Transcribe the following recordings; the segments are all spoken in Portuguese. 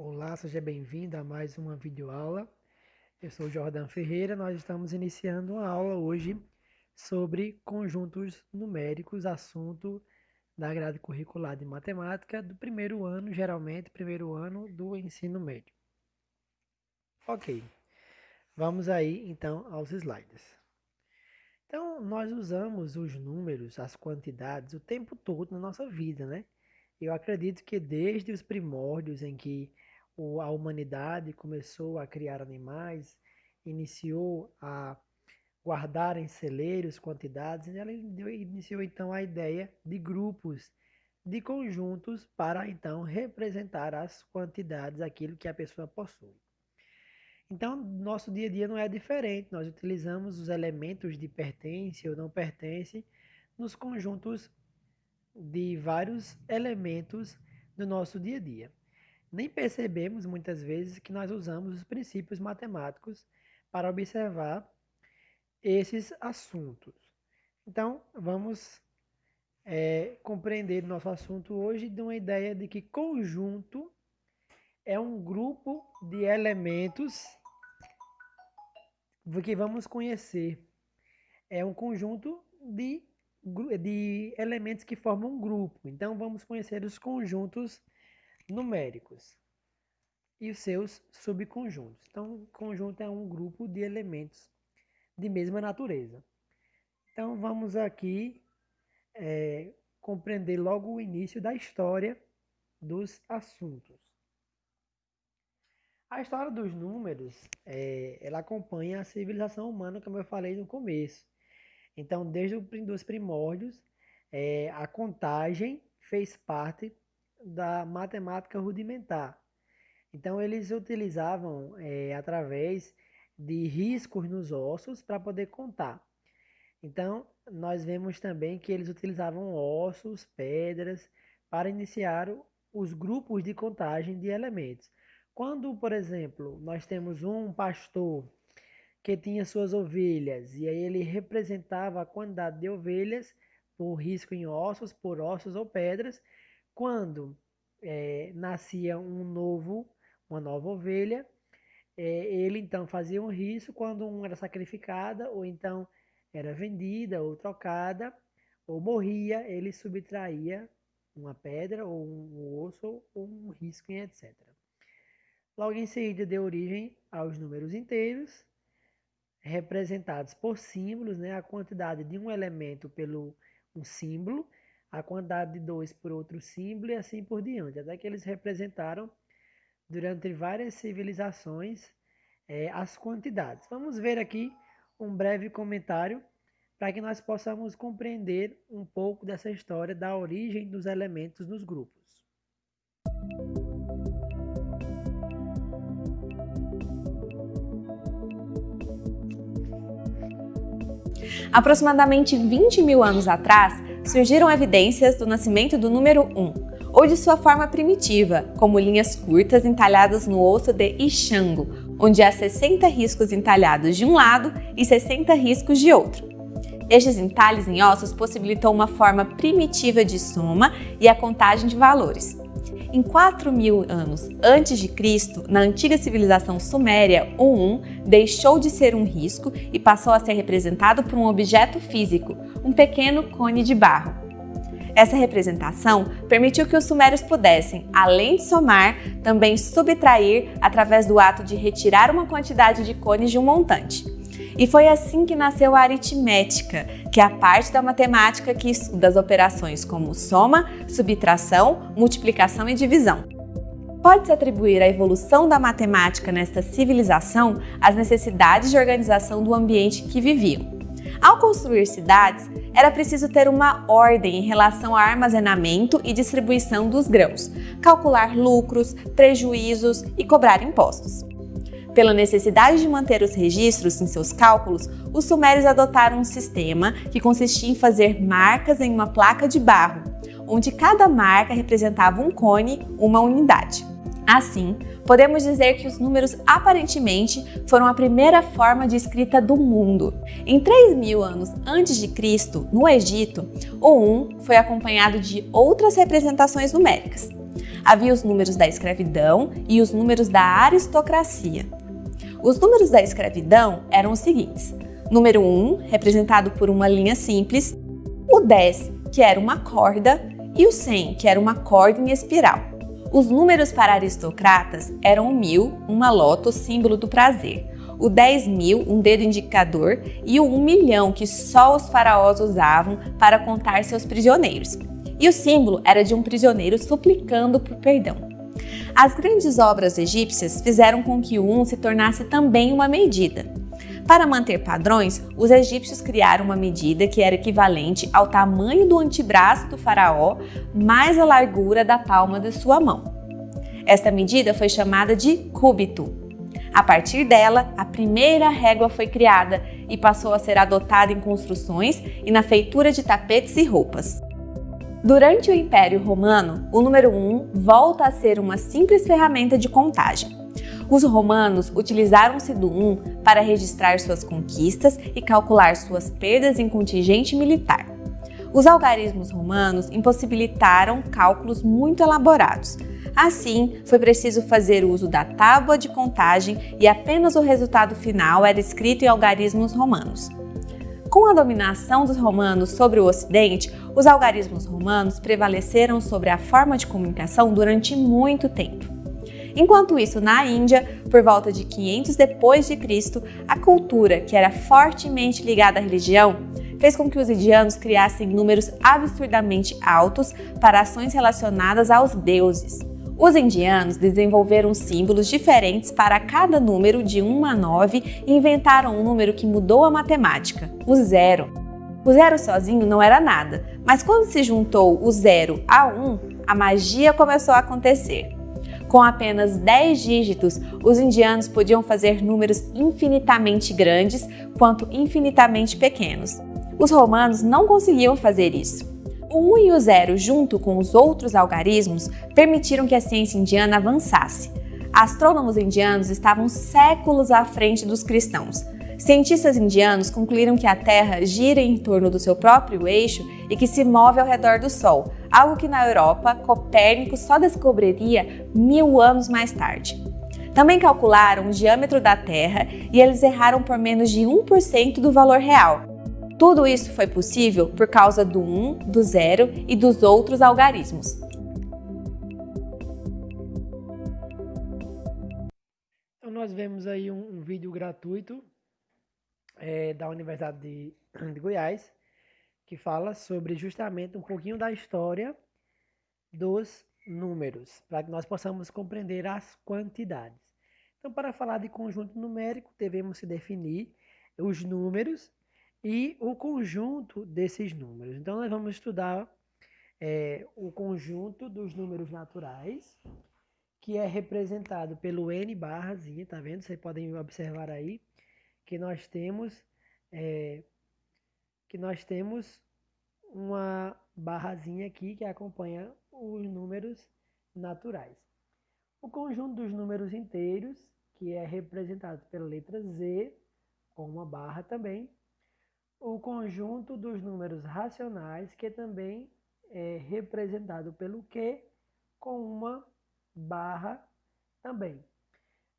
Olá, seja bem-vindo a mais uma videoaula. Eu sou Jordan Ferreira, nós estamos iniciando uma aula hoje sobre conjuntos numéricos, assunto da grade curricular de matemática do primeiro ano, geralmente primeiro ano do ensino médio. Ok, vamos aí então aos slides. Então, nós usamos os números, as quantidades, o tempo todo na nossa vida, né? Eu acredito que desde os primórdios em que a humanidade começou a criar animais, iniciou a guardar em celeiros quantidades, ela iniciou então a ideia de grupos, de conjuntos para então representar as quantidades, aquilo que a pessoa possui. Então, nosso dia a dia não é diferente, nós utilizamos os elementos de pertence ou não pertence nos conjuntos de vários elementos do nosso dia a dia. Nem percebemos muitas vezes que nós usamos os princípios matemáticos para observar esses assuntos. Então, vamos compreender nosso assunto hoje de uma ideia de que conjunto é um grupo de elementos que vamos conhecer. É um conjunto de elementos que formam um grupo. Então, vamos conhecer os conjuntos numéricos e os seus subconjuntos. Então, conjunto é um grupo de elementos de mesma natureza. Então, vamos aqui compreender logo o início da história dos assuntos. A história dos números, ela acompanha a civilização humana, como eu falei no começo. Então, desde os primórdios, a contagem fez parte da matemática rudimentar. Então, eles utilizavam através de riscos nos ossos para poder contar. Então, nós vemos também que eles utilizavam ossos, pedras, para iniciar os grupos de contagem de elementos. Quando, por exemplo, nós temos um pastor que tinha suas ovelhas, e aí ele representava a quantidade de ovelhas por risco em ossos, por ossos ou pedras. Quando nascia uma nova ovelha, ele então fazia um risco quando uma era sacrificada, ou então era vendida ou trocada, ou morria, ele subtraía uma pedra ou um osso ou um risco, etc. Logo em seguida deu origem aos números inteiros, representados por símbolos, né? A quantidade de um elemento pelo um símbolo, a quantidade de dois por outro símbolo e assim por diante, até que eles representaram durante várias civilizações as quantidades. Vamos ver aqui um breve comentário para que nós possamos compreender um pouco dessa história da origem dos elementos nos grupos. Aproximadamente 20 mil anos atrás, surgiram evidências do nascimento do número 1, ou de sua forma primitiva, como linhas curtas entalhadas no osso de Ixango, onde há 60 riscos entalhados de um lado e 60 riscos de outro. Estes entalhes em ossos possibilitam uma forma primitiva de soma e a contagem de valores. Em 4.000 anos antes de Cristo, na antiga civilização suméria, o 1 deixou de ser um risco e passou a ser representado por um objeto físico, um pequeno cone de barro. Essa representação permitiu que os sumérios pudessem, além de somar, também subtrair através do ato de retirar uma quantidade de cones de um montante. E foi assim que nasceu a aritmética, que é a parte da matemática que estuda as operações como soma, subtração, multiplicação e divisão. Pode-se atribuir a evolução da matemática nesta civilização às necessidades de organização do ambiente que viviam. Ao construir cidades, era preciso ter uma ordem em relação ao armazenamento e distribuição dos grãos, calcular lucros, prejuízos e cobrar impostos. Pela necessidade de manter os registros em seus cálculos, os sumérios adotaram um sistema que consistia em fazer marcas em uma placa de barro, onde cada marca representava um cone, uma unidade. Assim, podemos dizer que os números aparentemente foram a primeira forma de escrita do mundo. Em 3.000 anos antes de Cristo, no Egito, o 1 foi acompanhado de outras representações numéricas. Havia os números da escravidão e os números da aristocracia. Os números da escravidão eram os seguintes: número 1, representado por uma linha simples, o 10, que era uma corda, e o 100, que era uma corda em espiral. Os números para aristocratas eram o 1000, uma loto, símbolo do prazer, o 10.000, um dedo indicador, e o 1.000.000, que só os faraós usavam para contar seus prisioneiros. E o símbolo era de um prisioneiro suplicando por perdão. As grandes obras egípcias fizeram com que o 1 se tornasse também uma medida. Para manter padrões, os egípcios criaram uma medida que era equivalente ao tamanho do antebraço do faraó mais a largura da palma de sua mão. Esta medida foi chamada de cúbito. A partir dela, a primeira régua foi criada e passou a ser adotada em construções e na feitura de tapetes e roupas. Durante o Império Romano, o número 1 volta a ser uma simples ferramenta de contagem. Os romanos utilizaram-se do 1 para registrar suas conquistas e calcular suas perdas em contingente militar. Os algarismos romanos impossibilitaram cálculos muito elaborados. Assim, foi preciso fazer uso da tábua de contagem e apenas o resultado final era escrito em algarismos romanos. Com a dominação dos romanos sobre o Ocidente, os algarismos romanos prevaleceram sobre a forma de comunicação durante muito tempo. Enquanto isso, na Índia, por volta de 500 depois de Cristo, a cultura, que era fortemente ligada à religião, fez com que os indianos criassem números absurdamente altos para ações relacionadas aos deuses. Os indianos desenvolveram símbolos diferentes para cada número de 1 a 9 e inventaram um número que mudou a matemática, o zero. O zero sozinho não era nada, mas quando se juntou o 0 a 1, a magia começou a acontecer. Com apenas 10 dígitos, os indianos podiam fazer números infinitamente grandes quanto infinitamente pequenos. Os romanos não conseguiam fazer isso. O 1 e o 0, junto com os outros algarismos, permitiram que a ciência indiana avançasse. Astrônomos indianos estavam séculos à frente dos cristãos. Cientistas indianos concluíram que a Terra gira em torno do seu próprio eixo e que se move ao redor do Sol, algo que na Europa Copérnico só descobriria 1000 anos mais tarde. Também calcularam o diâmetro da Terra e eles erraram por menos de 1% do valor real. Tudo isso foi possível por causa do 1, do 0 e dos outros algarismos. Então nós vemos aí um vídeo gratuito da Universidade de Goiás, que fala sobre justamente um pouquinho da história dos números, para que nós possamos compreender as quantidades. Então, para falar de conjunto numérico, devemos se definir os números e o conjunto desses números. Então, nós vamos estudar o conjunto dos números naturais, que é representado pelo N barrazinha, tá vendo? Vocês podem observar aí que nós temos uma barrazinha aqui que acompanha os números naturais. O conjunto dos números inteiros, que é representado pela letra Z, com uma barra também. O conjunto dos números racionais, que também é representado pelo Q, com uma barra também.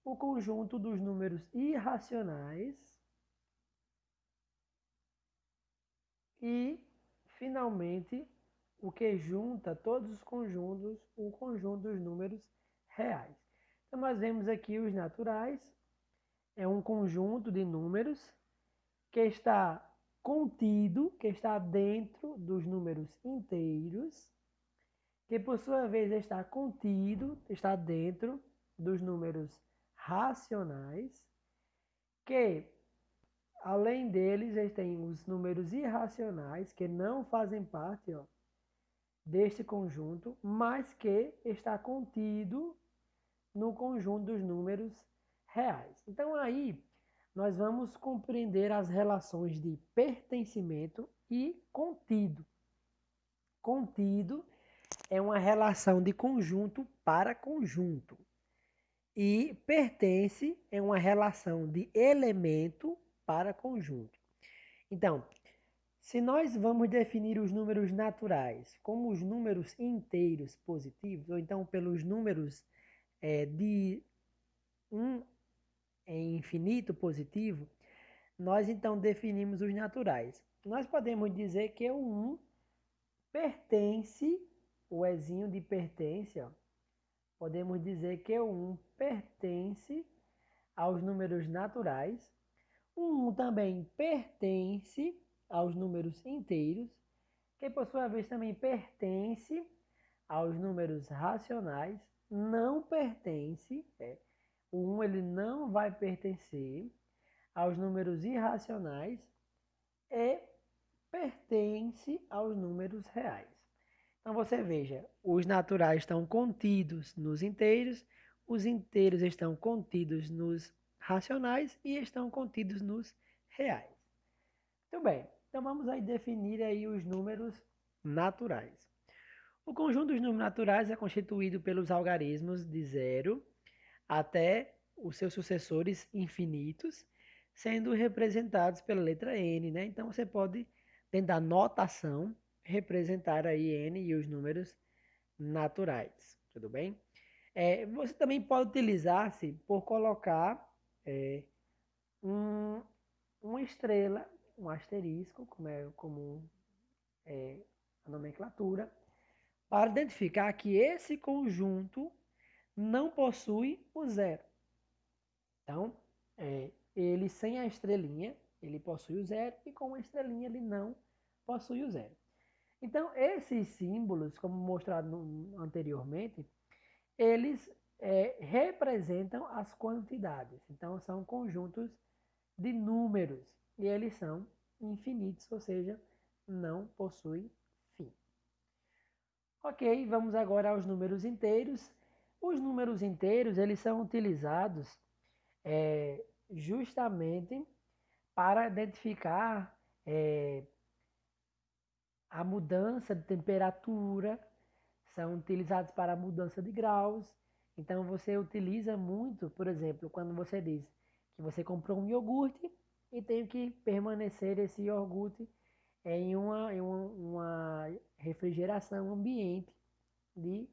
O conjunto dos números irracionais e, finalmente, o que junta todos os conjuntos, o conjunto dos números reais. Então, nós vemos aqui os naturais, é um conjunto de números que está contido, que está dentro dos números inteiros, que por sua vez está contido, está dentro dos números racionais, que além deles, eles têm os números irracionais, que não fazem parte deste conjunto, mas que está contido no conjunto dos números reais. Então aí nós vamos compreender as relações de pertencimento e contido. Contido é uma relação de conjunto para conjunto. E pertence é uma relação de elemento para conjunto. Então, Se nós vamos definir os números naturais como os números inteiros positivos, ou então pelos números de 1 em infinito positivo, nós então definimos os naturais. Nós podemos dizer que o 1 pertence, o ezinho de pertence, ó, podemos dizer que o 1 pertence aos números naturais. O 1 também pertence aos números inteiros, que por sua vez também pertence aos números racionais, não pertence, o 1 ele não vai pertencer aos números irracionais e pertence aos números reais. Então você veja, os naturais estão contidos nos inteiros, os inteiros estão contidos nos racionais e estão contidos nos reais. Muito bem, então vamos aí definir aí os números naturais. O conjunto dos números naturais é constituído pelos algarismos de 0 até os seus sucessores infinitos, sendo representados pela letra N, né? Então você pode, dentro da notação, representar aí N e os números naturais, tudo bem? Você também pode utilizar-se por colocar um, uma estrela, um asterisco, como é comum a nomenclatura, para identificar que esse conjunto não possui o zero. Então, ele sem a estrelinha, ele possui o zero, e com a estrelinha ele não possui o zero. Então, esses símbolos, como mostrado anteriormente, eles representam as quantidades. Então, são conjuntos de números, e eles são infinitos, ou seja, não possuem fim. Ok, vamos agora aos números inteiros. Os números inteiros, eles são utilizados justamente para identificar a mudança de temperatura, são utilizados para a mudança de graus. Então você utiliza muito, por exemplo, quando você diz que você comprou um iogurte e tem que permanecer esse iogurte em uma refrigeração ambiente de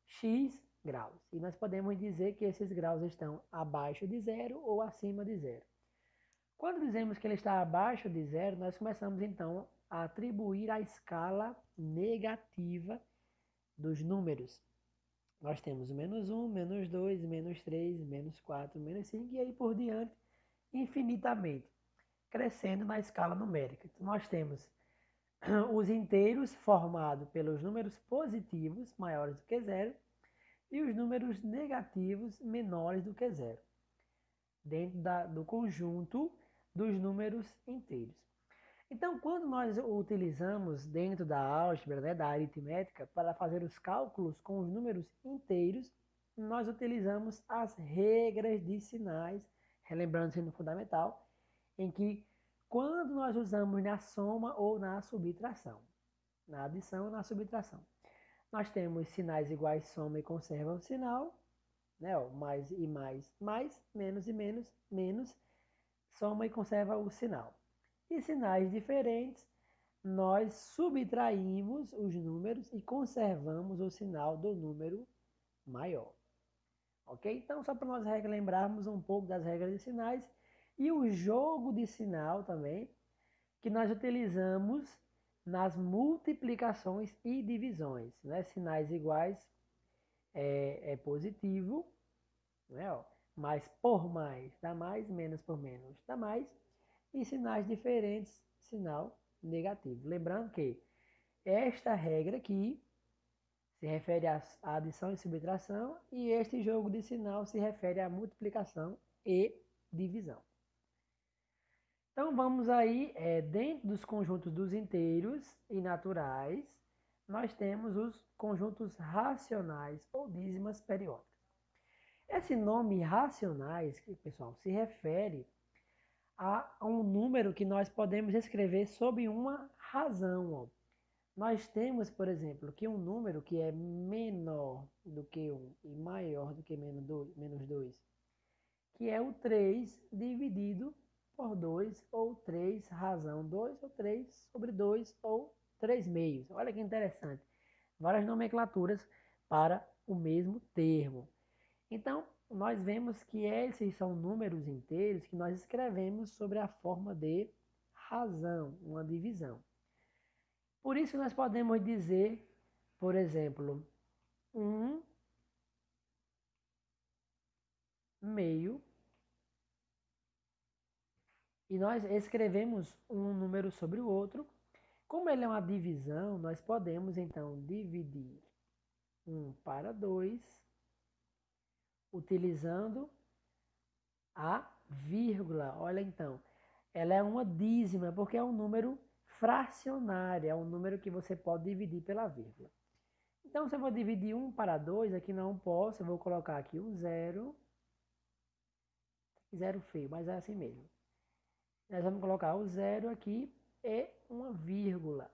X graus. E nós podemos dizer que esses graus estão abaixo de zero ou acima de zero. Quando dizemos que ele está abaixo de zero, nós começamos então a atribuir a escala negativa dos números. Nós temos menos 1, menos 2, menos 3, menos 4, menos 5 e aí por diante infinitamente, crescendo na escala numérica. Então, nós temos os inteiros formados pelos números positivos maiores do que zero e os números negativos menores do que zero, dentro do conjunto dos números inteiros. Então, quando nós utilizamos dentro da álgebra, né, da aritmética, para fazer os cálculos com os números inteiros, nós utilizamos as regras de sinais, relembrando o ensino fundamental, em que quando nós usamos na soma ou na subtração, na adição ou na subtração, nós temos sinais iguais, soma e conserva o sinal, né, ó, mais e mais, menos e menos, menos, soma e conserva o sinal. E sinais diferentes, nós subtraímos os números e conservamos o sinal do número maior. Ok? Então, só para nós relembrarmos um pouco das regras de sinais e o jogo de sinal também, que nós utilizamos nas multiplicações e divisões. Né? Sinais iguais é positivo, né? Ó, mais por mais dá mais, menos por menos dá mais, e sinais diferentes, sinal negativo. Lembrando que esta regra aqui se refere à adição e subtração e este jogo de sinal se refere à multiplicação e divisão. Então vamos aí, dentro dos conjuntos dos inteiros e naturais, nós temos os conjuntos racionais ou dízimas periódicas. Esse nome racionais, pessoal, se refere a um número que nós podemos escrever sob uma razão. Ó. Nós temos, por exemplo, que um número que é menor do que 1 e maior do que menos 2, que é o 3 dividido por 2, ou 3 razão 2, ou 3 sobre 2, ou 3 meios. Olha que interessante. Várias nomenclaturas para o mesmo termo. Então, nós vemos que esses são números inteiros que nós escrevemos sobre a forma de razão, uma divisão. Por isso, nós podemos dizer, por exemplo, 1 meio, e nós escrevemos um número sobre o outro. Como ele é uma divisão, nós podemos então dividir 1 para 2, utilizando a vírgula. Olha então, ela é uma dízima, porque é um número fracionário, é um número que você pode dividir pela vírgula. Então, se eu vou dividir 1 para 2, aqui não posso, eu vou colocar aqui um zero, zero feio, mas é assim mesmo. Nós vamos colocar o zero aqui e uma vírgula.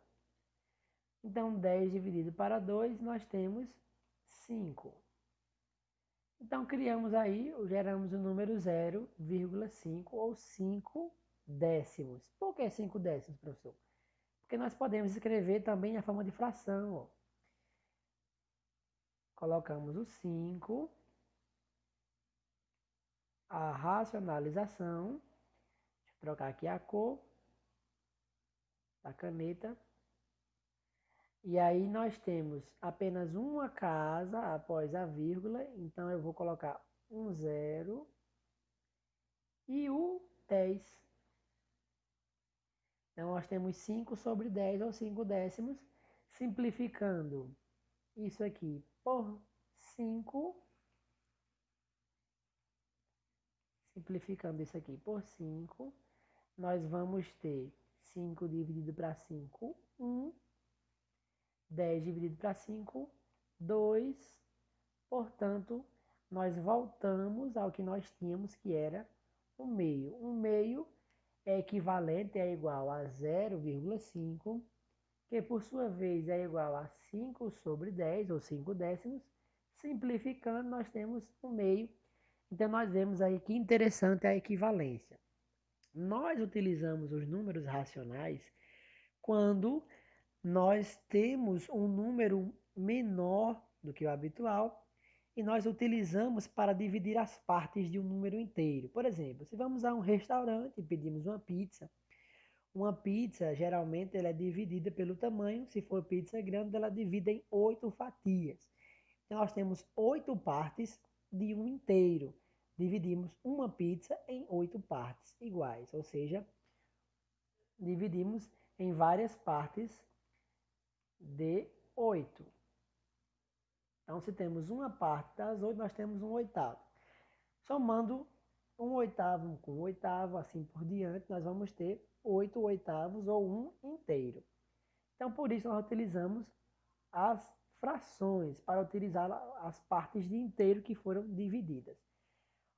Então, 10 dividido para 2, nós temos 5. Então, criamos aí, geramos o número 0,5 ou 5 décimos. Por que 5 décimos, professor? Porque nós podemos escrever também a forma de fração. Ó. Colocamos o 5, a racionalização, deixa eu trocar aqui a cor da caneta. E aí nós temos apenas uma casa após a vírgula, então eu vou colocar um 0 e o 10. Então nós temos 5 sobre 10 ou 5 décimos, simplificando isso aqui por 5, simplificando isso aqui por 5, nós vamos ter 5 dividido para 5, 1, 10 dividido para 5, 2, portanto, nós voltamos ao que nós tínhamos, que era o meio. Um meio é equivalente, é igual a 0,5, que por sua vez é igual a 5 sobre 10, ou 5 décimos. Simplificando, nós temos um meio. Então, nós vemos aí que interessante a equivalência. Nós utilizamos os números racionais quando nós temos um número menor do que o habitual e nós utilizamos para dividir as partes de um número inteiro. Por exemplo, se vamos a um restaurante e pedimos uma pizza geralmente ela é dividida pelo tamanho. Se for pizza grande, ela divide em 8 fatias. Então nós temos 8 partes de um inteiro. Dividimos uma pizza em 8 partes iguais, ou seja, dividimos em várias partes de 8. Então, se temos uma parte das 8, nós temos um oitavo. Somando um oitavo com um oitavo, assim por diante, nós vamos ter 8 oitavos ou um inteiro. Então, por isso, nós utilizamos as frações para utilizar as partes de inteiro que foram divididas.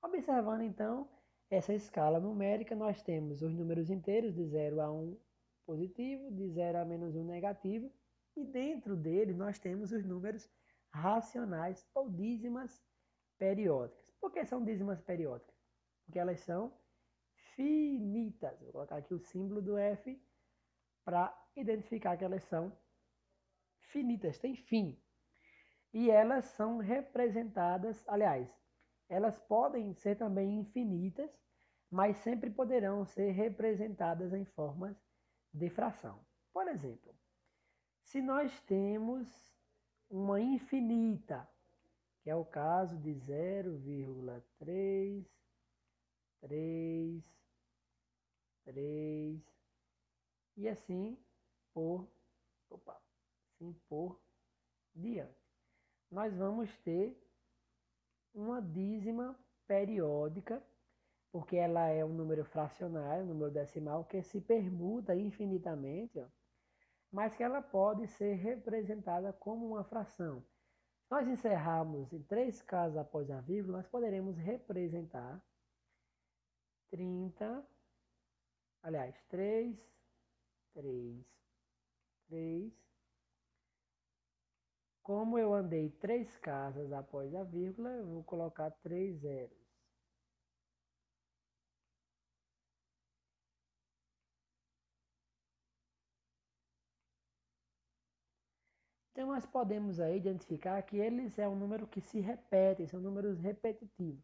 Observando, então, essa escala numérica, nós temos os números inteiros de 0 a 1 positivo, de 0 a menos 1 negativo, e dentro deles nós temos os números racionais ou dízimas periódicas. Por que são dízimas periódicas? Porque elas são finitas. Vou colocar aqui o símbolo do F para identificar que elas são finitas, têm fim. E elas são representadas, aliás, elas podem ser também infinitas, mas sempre poderão ser representadas em formas de fração. Por exemplo, se nós temos uma infinita, que é o caso de 0,333 e assim por diante. Nós vamos ter uma dízima periódica, porque ela é um número fracionário, um número decimal, que se permuta infinitamente, ó, mas que ela pode ser representada como uma fração. Se nós encerrarmos em 3 casos após a vírgula, nós poderemos representar 30, aliás, 3, 3, 3. Como eu andei 3 casas após a vírgula, eu vou colocar 3 zeros. Então nós podemos aí identificar que eles é um número que se repete, são números repetitivos.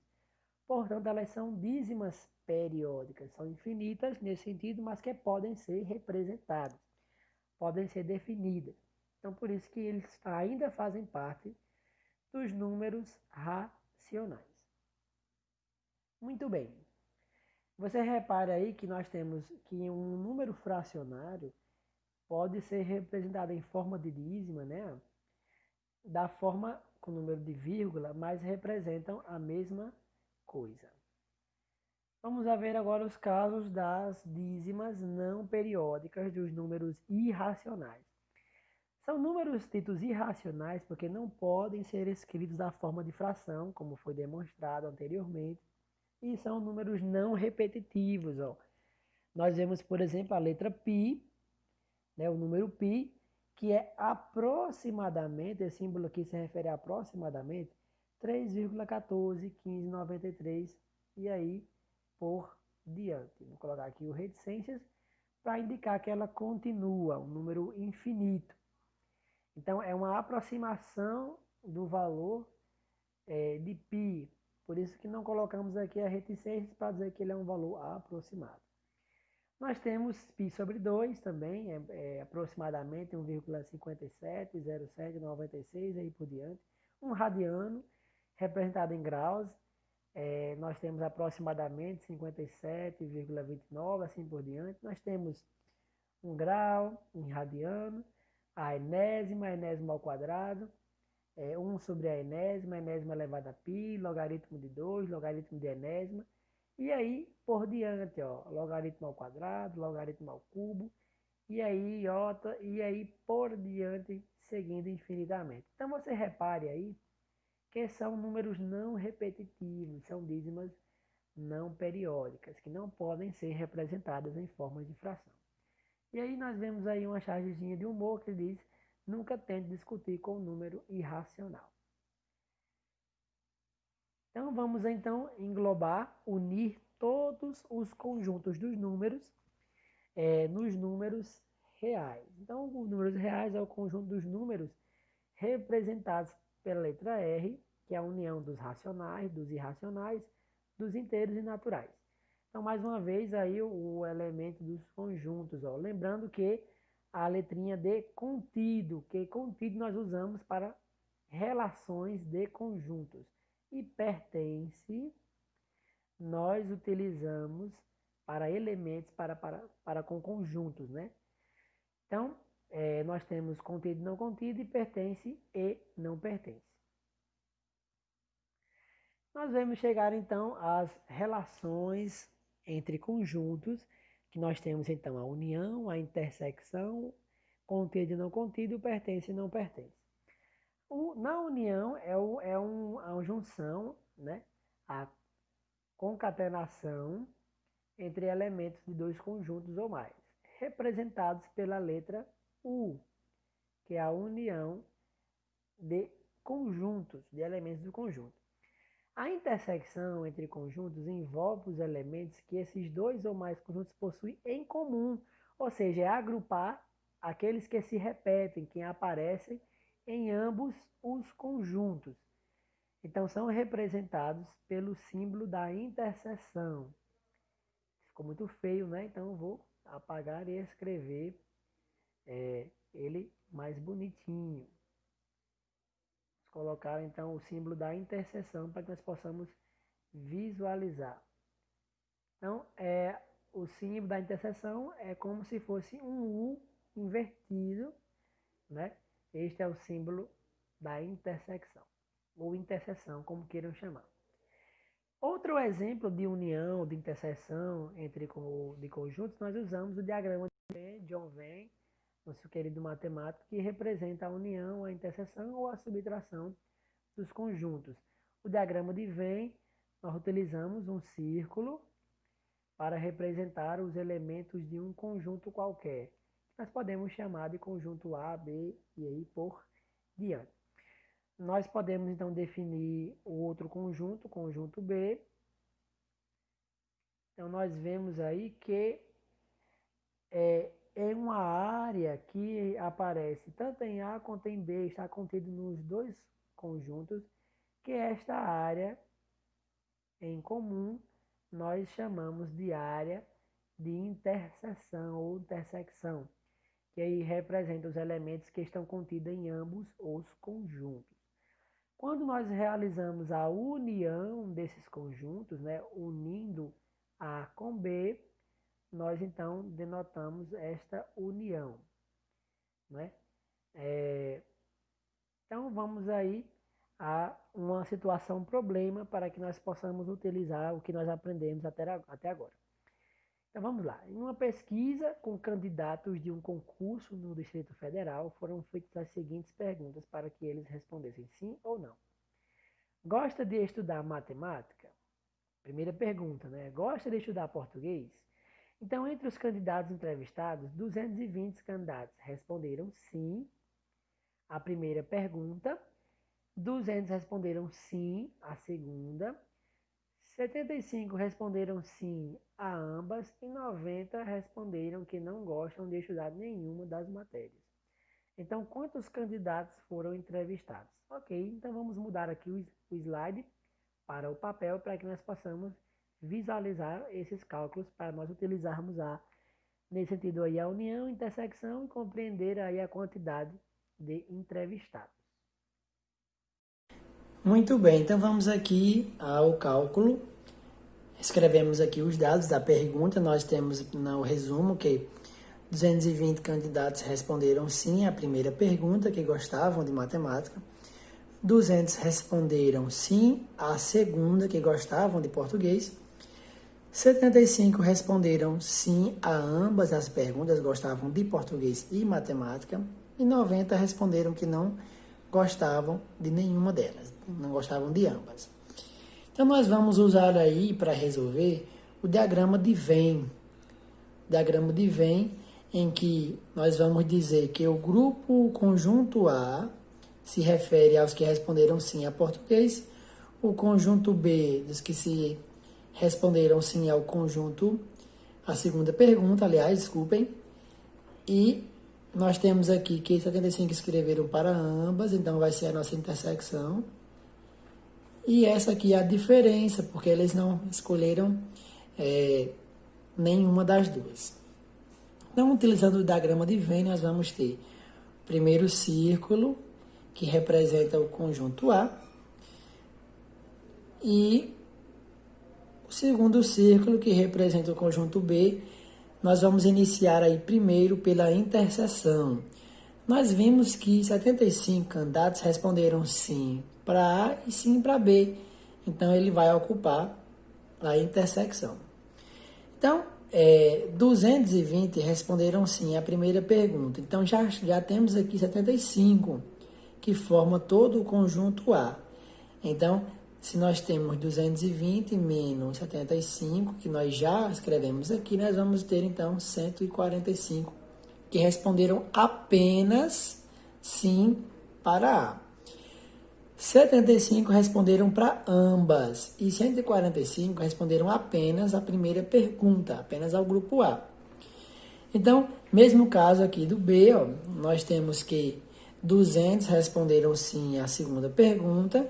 Portanto, elas são dízimas periódicas, são infinitas nesse sentido, mas que podem ser representadas, podem ser definidas. Então, por isso que eles ainda fazem parte dos números racionais. Muito bem. Você repara aí que nós temos que um número fracionário pode ser representado em forma de dízima, né? Da forma com número de vírgula, mas representam a mesma coisa. Vamos ver agora os casos das dízimas não periódicas dos números irracionais. São números ditos irracionais porque não podem ser escritos da forma de fração, como foi demonstrado anteriormente, e são números não repetitivos. Ó. Nós vemos, por exemplo, a letra π, né, o número π, que é aproximadamente, esse símbolo aqui se refere a aproximadamente 3,141593, e aí por diante. Vou colocar aqui o reticências para indicar que ela continua, um número infinito. Então, é uma aproximação do valor de π. Por isso que não colocamos aqui a reticências para dizer que ele é um valor aproximado. Nós temos π sobre 2 também, aproximadamente 1,570796, aí por diante. Um radiano, representado em graus, nós temos aproximadamente 57,29, assim por diante. Nós temos um grau em radiano, a enésima ao quadrado, 1 sobre a enésima elevado a π, logaritmo de 2, logaritmo de enésima, e aí por diante, ó, logaritmo ao quadrado, logaritmo ao cubo, e aí iota, e aí por diante, seguindo infinitamente. Então você repare aí que são números não repetitivos, são dízimas não periódicas, que não podem ser representadas em formas de fração. E aí nós vemos aí uma chargezinha de humor que diz: nunca tente discutir com um número irracional. Então vamos então englobar, unir todos os conjuntos dos números nos números reais. Então os números reais é o conjunto dos números representados pela letra R, que é a união dos racionais, dos irracionais, dos inteiros e naturais. Então, mais uma vez, aí o elemento dos conjuntos. Ó. Lembrando que a letrinha de contido, que contido nós usamos para relações de conjuntos. E pertence, nós utilizamos para elementos, para com conjuntos, né? Então, nós temos contido e não contido, e pertence e não pertence. Nós vamos chegar então às relações entre conjuntos, que nós temos então a união, a intersecção, contido e não contido, pertence e não pertence. Na união é uma junção, né? A concatenação entre elementos de dois conjuntos ou mais, representados pela letra U, que é a união de conjuntos, de elementos do conjunto. A intersecção entre conjuntos envolve os elementos que esses dois ou mais conjuntos possuem em comum, ou seja, é agrupar aqueles que se repetem, que aparecem em ambos os conjuntos. Então, são representados pelo símbolo da interseção. Ficou muito feio, né? Então, eu vou apagar e escrever ele mais bonitinho. Vamos colocar, então, o símbolo da interseção para que nós possamos visualizar. Então, o símbolo da interseção é como se fosse um U invertido, né? Este é o símbolo da intersecção, ou interseção, como queiram chamar. Outro exemplo de união, de interseção de conjuntos, nós usamos o diagrama de John Venn, nosso querido matemático, que representa a união, a interseção ou a subtração dos conjuntos. O diagrama de Venn, nós utilizamos um círculo para representar os elementos de um conjunto qualquer. Nós podemos chamar de conjunto A, B e aí por diante. Nós podemos então definir o outro conjunto, conjunto B. Então nós vemos aí que é uma área que aparece tanto em A quanto em B, está contido nos dois conjuntos, que esta área em comum nós chamamos de área de interseção ou intersecção, que aí representa os elementos que estão contidos em ambos os conjuntos. Quando nós realizamos a união desses conjuntos, né, unindo A com B, nós então denotamos esta união, né? Então vamos aí a uma situação problema para que nós possamos utilizar o que nós aprendemos até agora. Então vamos lá. Em uma pesquisa com candidatos de um concurso no Distrito Federal, foram feitas as seguintes perguntas para que eles respondessem sim ou não. Gosta de estudar matemática? Primeira pergunta, né? Gosta de estudar português? Então, entre os candidatos entrevistados, 220 candidatos responderam sim à primeira pergunta, 200 responderam sim à segunda, 75 responderam sim a ambas e 90 responderam que não gostam de estudar nenhuma das matérias. Então, quantos candidatos foram entrevistados? Ok, então vamos mudar aqui o slide para o papel para que nós possamos visualizar esses cálculos para nós utilizarmos nesse sentido aí a união, intersecção e compreender aí a quantidade de entrevistados. Muito bem, então vamos aqui ao cálculo. Escrevemos aqui os dados da pergunta. Nós temos no resumo que 220 candidatos responderam sim à primeira pergunta, que gostavam de matemática. 200 responderam sim à segunda, que gostavam de português. 75 responderam sim a ambas as perguntas, gostavam de português e matemática. E 90 responderam que não gostavam de nenhuma delas, não gostavam de ambas. Então, nós vamos usar aí, para resolver, o diagrama de Venn. Diagrama de Venn, em que nós vamos dizer que o grupo conjunto A se refere aos que responderam sim a português, o conjunto B, dos que se responderam sim ao conjunto, a segunda pergunta, aliás, desculpem, e nós temos aqui que 75 escreveram para ambas, então vai ser a nossa intersecção. E essa aqui é a diferença, porque eles não escolheram nenhuma das duas. Então, utilizando o diagrama de Venn, nós vamos ter o primeiro círculo, que representa o conjunto A, e o segundo círculo, que representa o conjunto B. Nós vamos iniciar aí primeiro pela interseção. Nós vimos que 75 candidatos responderam sim para A e sim para B. Então, ele vai ocupar a intersecção. Então, 220 responderam sim à primeira pergunta. Então, já temos aqui 75, que forma todo o conjunto A. Então, se nós temos 220 menos 75, que nós já escrevemos aqui, nós vamos ter, então, 145, que responderam apenas sim para A. 75 responderam para ambas e 145 responderam apenas à primeira pergunta, apenas ao grupo A. Então, mesmo caso aqui do B, ó, nós temos que 200 responderam sim à segunda pergunta,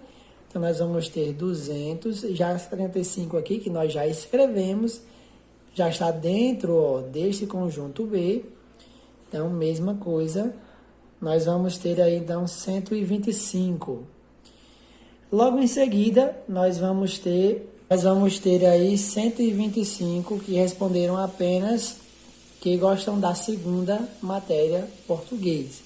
então nós vamos ter 200, já 75 aqui, que nós já escrevemos, já está dentro deste conjunto B, então mesma coisa, nós vamos ter aí então 125. Logo em seguida, nós vamos ter aí 125 que responderam apenas que gostam da segunda matéria, português.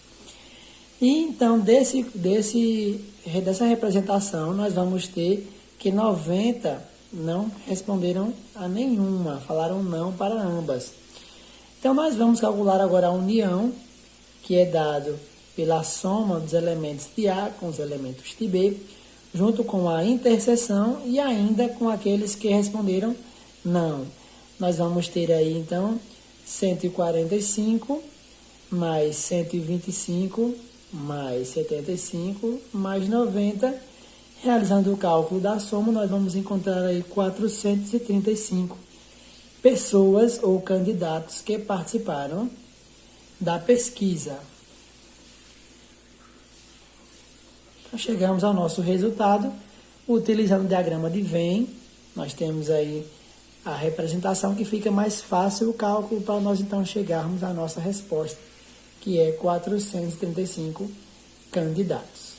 E então, dessa representação, nós vamos ter que 90 não responderam a nenhuma, falaram não para ambas. Então, nós vamos calcular agora a união, que é dado pela soma dos elementos de A com os elementos de B, junto com a interseção e ainda com aqueles que responderam não. Nós vamos ter aí, então, 145 mais 125 mais 75 mais 90. Realizando o cálculo da soma, nós vamos encontrar aí 435 pessoas ou candidatos que participaram da pesquisa. Então, chegamos ao nosso resultado. Utilizando o diagrama de Venn, nós temos aí a representação que fica mais fácil o cálculo para nós então chegarmos à nossa resposta, que é 435 candidatos.